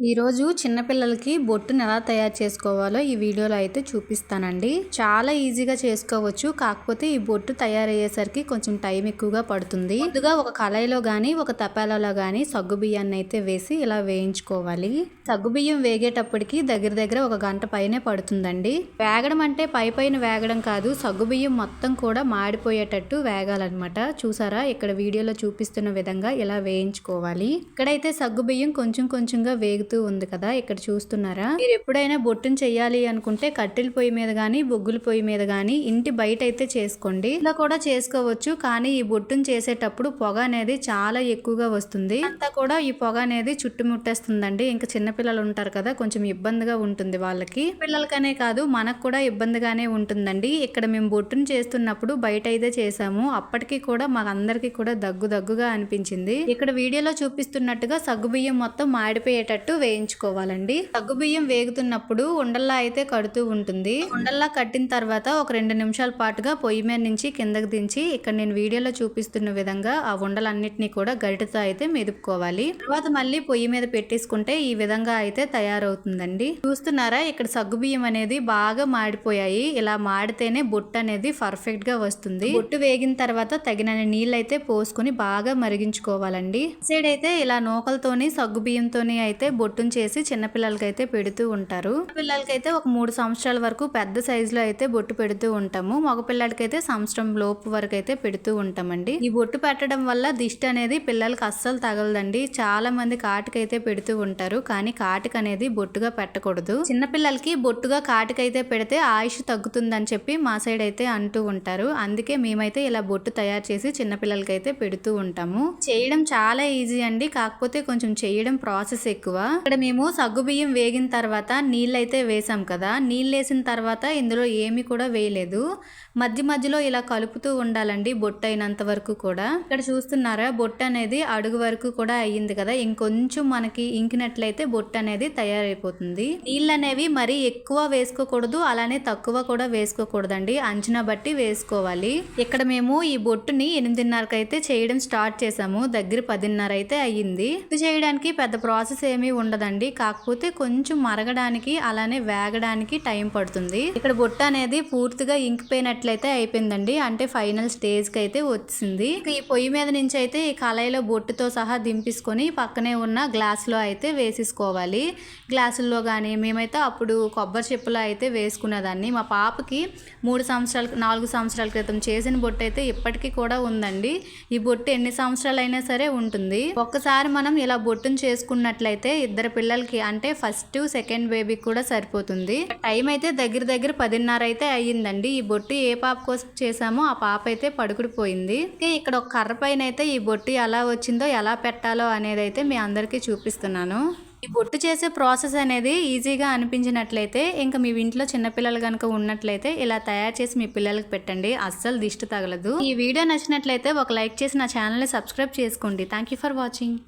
ఈరోజు చిన్నపిల్లలకి బొట్టును ఎలా తయారు చేసుకోవాలో ఈ వీడియోలో అయితే చూపిస్తానండి. చాలా ఈజీగా చేసుకోవచ్చు. కాకపోతే ఈ బొట్టు తయారయ్యేసరికి కొంచెం టైం ఎక్కువగా పడుతుంది. ముందుగా ఒక కళాయిలో కానీ ఒక తపాలలో కానీ సగ్గుబియ్యాన్ని అయితే వేసి ఇలా వేయించుకోవాలి. సగ్గుబియ్యం వేగేటప్పటికి దగ్గర ఒక గంట పైనే పడుతుందండి. వేగడం అంటే పైన వేగడం కాదు, సగ్గుబియ్యం మొత్తం కూడా మాడిపోయేటట్టు వేగాలన్నమాట. చూసారా, ఇక్కడ వీడియోలో చూపిస్తున్న విధంగా ఇలా వేయించుకోవాలి. ఇక్కడైతే సగ్గుబియ్యం కొంచెంగా వేగుతూ ఉంది కదా, ఇక్కడ చూస్తున్నారా. మీరు ఎప్పుడైనా బొట్టును చెయ్యాలి అనుకుంటే కట్టెల పొయ్యి మీద గానీ బొగ్గుల పొయ్యి మీద గానీ ఇంటి బయట అయితే చేసుకోండి. ఇలా కూడా చేసుకోవచ్చు, కానీ ఈ బొట్టును చేసేటప్పుడు పొగ అనేది చాలా ఎక్కువగా వస్తుంది. అంతా కూడా ఈ పొగ అనేది చుట్టుముట్టేస్తుందండి. ఇంకా చిన్నపిల్లలు ఉంటారు కదా, కొంచెం ఇబ్బందిగా ఉంటుంది వాళ్ళకి. పిల్లలకనే కాదు మనకు కూడా ఇబ్బందిగానే ఉంటుందండి. ఇక్కడ మేము బొట్టును చేస్తున్నప్పుడు బయట అయితే చేసాము. అప్పటికి కూడా మాకందరికి కూడా దగ్గుగా అనిపించింది. ఇక్కడ వీడియోలో చూపిస్తున్నట్టుగా సగ్గుబియ్యం మొత్తం మాడిపోయేటట్టు వేయించుకోవాలండి. సగ్గుబియ్యం వేగుతున్నప్పుడు ఉండల్లా అయితే కడుతూ ఉంటుంది. ఉండల్లా కట్టిన తర్వాత ఒక 2 నిమిషాల పాటుగా పొయ్యి మీద నుంచి కిందకి దించి ఇక్కడ నేను వీడియోలో చూపిస్తున్న విధంగా ఆ ఉండలన్నిటినీ కూడా గరిటెతో అయితే మెదుపుకోవాలి. తర్వాత మళ్ళీ పొయ్యి మీద పెట్టేసుకుంటే ఈ విధంగా అయితే తయారవుతుందండి. చూస్తున్నారా, ఇక్కడ సగ్గుబియ్యం అనేది బాగా మాడిపోయాయి. ఇలా మాడితేనే బొట్టు అనేది పర్ఫెక్ట్ గా వస్తుంది. బొట్టు వేగిన తర్వాత తగినన్ని నీళ్ళు అయితే పోసుకొని బాగా మరిగించుకోవాలండి. సైడ్ అయితే ఇలా నూకలతోని సగ్గుబియ్యంతోని అయితే బొట్టును చేసి చిన్నపిల్లలకి అయితే పెడుతూ ఉంటారు. పిల్లలకైతే ఒక 3 సంవత్సరాల వరకు పెద్ద సైజులో అయితే బొట్టు పెడుతూ ఉంటాము. మగ పిల్లలకైతే సంవత్సరం లోపు వరకు అయితే పెడుతూ ఉంటామండి. ఈ బొట్టు పెట్టడం వల్ల దిష్టి అనేది పిల్లలకి అస్సలు తగలదండి. చాలా మంది కాటికైతే పెడుతూ ఉంటారు, కానీ కాటిక అనేది బొట్టుగా పెట్టకూడదు. చిన్నపిల్లలకి బొట్టుగా కాటికైతే పెడితే ఆయుష్ తగ్గుతుందని చెప్పి మా సైడ్ అయితే అంటూ ఉంటారు. అందుకే మేమైతే ఇలా బొట్టు తయారు చేసి చిన్నపిల్లలకైతే పెడుతూ ఉంటాము. చేయడం చాలా ఈజీ అండి, కాకపోతే కొంచెం చేయడం ప్రాసెస్ ఎక్కువ. ఇక్కడ మేము సగ్గుబియ్యం వేగిన తర్వాత నీళ్ళైతే వేసాం కదా, నీళ్ళు వేసిన తర్వాత ఇందులో ఏమి కూడా వేయలేదు. మధ్యలో ఇలా కలుపుతూ ఉండాలండి బొట్టు అయినంత వరకు కూడా. ఇక్కడ చూస్తున్నారా, బొట్టు అనేది అడుగు వరకు కూడా అయ్యింది కదా. ఇంకొంచెం మనకి ఇంకినట్లయితే బొట్టు అనేది తయారైపోతుంది. నీళ్ళు అనేవి మరీ ఎక్కువ వేసుకోకూడదు, అలానే తక్కువ కూడా వేసుకోకూడదండి. అంచనా బట్టి వేసుకోవాలి. ఇక్కడ మేము ఈ బొట్టుని 8:30కి అయితే చేయడం స్టార్ట్ చేసాము. దగ్గర 10:30 అయితే అయ్యింది. ఇది చేయడానికి పెద్ద ప్రాసెస్ ఏమీ ఉండదండి, కాకపోతే కొంచెం మరగడానికి అలానే వేగడానికి టైం పడుతుంది. ఇక్కడ బొట్టు అనేది పూర్తిగా ఇంకిపోయినట్లయితే అయిపోయిందండి, అంటే ఫైనల్ స్టేజ్ కి అయితే వచ్చింది. ఈ పొయ్యి మీద నుంచి అయితే ఈ కళాయిలో బొట్టుతో సహా దింపించుకొని పక్కనే ఉన్న గ్లాస్ లో అయితే వేసేసుకోవాలి. గ్లాసుల్లో కానీ మేమైతే అప్పుడు కొబ్బరి చెప్పులో అయితే వేసుకునేదాన్ని. మా పాపకి 4 సంవత్సరాల క్రితం చేసిన బొట్టు అయితే ఇప్పటికీ కూడా ఉందండి. ఈ బొట్టు ఎన్ని సంవత్సరాలు అయినా సరే ఉంటుంది. ఒక్కసారి మనం ఇలా బొట్టును చేసుకున్నట్లయితే ఇద్దరు పిల్లలకి, అంటే ఫస్ట్ సెకండ్ బేబీకి కూడా సరిపోతుంది. టైం అయితే దగ్గర 10:30 అయితే అయ్యిందండి. ఈ బొట్టు ఏ పాప కోసం చేసామో ఆ పాప అయితే పడుకుడిపోయింది. ఇక్కడ ఒక కర్ర పైన అయితే ఈ బొట్టు ఎలా వచ్చిందో ఎలా పెట్టాలో అనేది అయితే మీ అందరికీ చూపిస్తున్నాను. ఈ బొట్టు చేసే ప్రాసెస్ అనేది ఈజీగా అనిపించినట్లయితే ఇంకా మీ ఇంట్లో చిన్నపిల్లలు కనుక ఉన్నట్లయితే ఇలా తయారు చేసి మీ పిల్లలకి పెట్టండి, అస్సలు దిష్టి తగలదు. ఈ వీడియో నచ్చినట్లయితే ఒక లైక్ చేసి నా ఛానల్ని సబ్స్క్రైబ్ చేసుకోండి. Thank you for watching.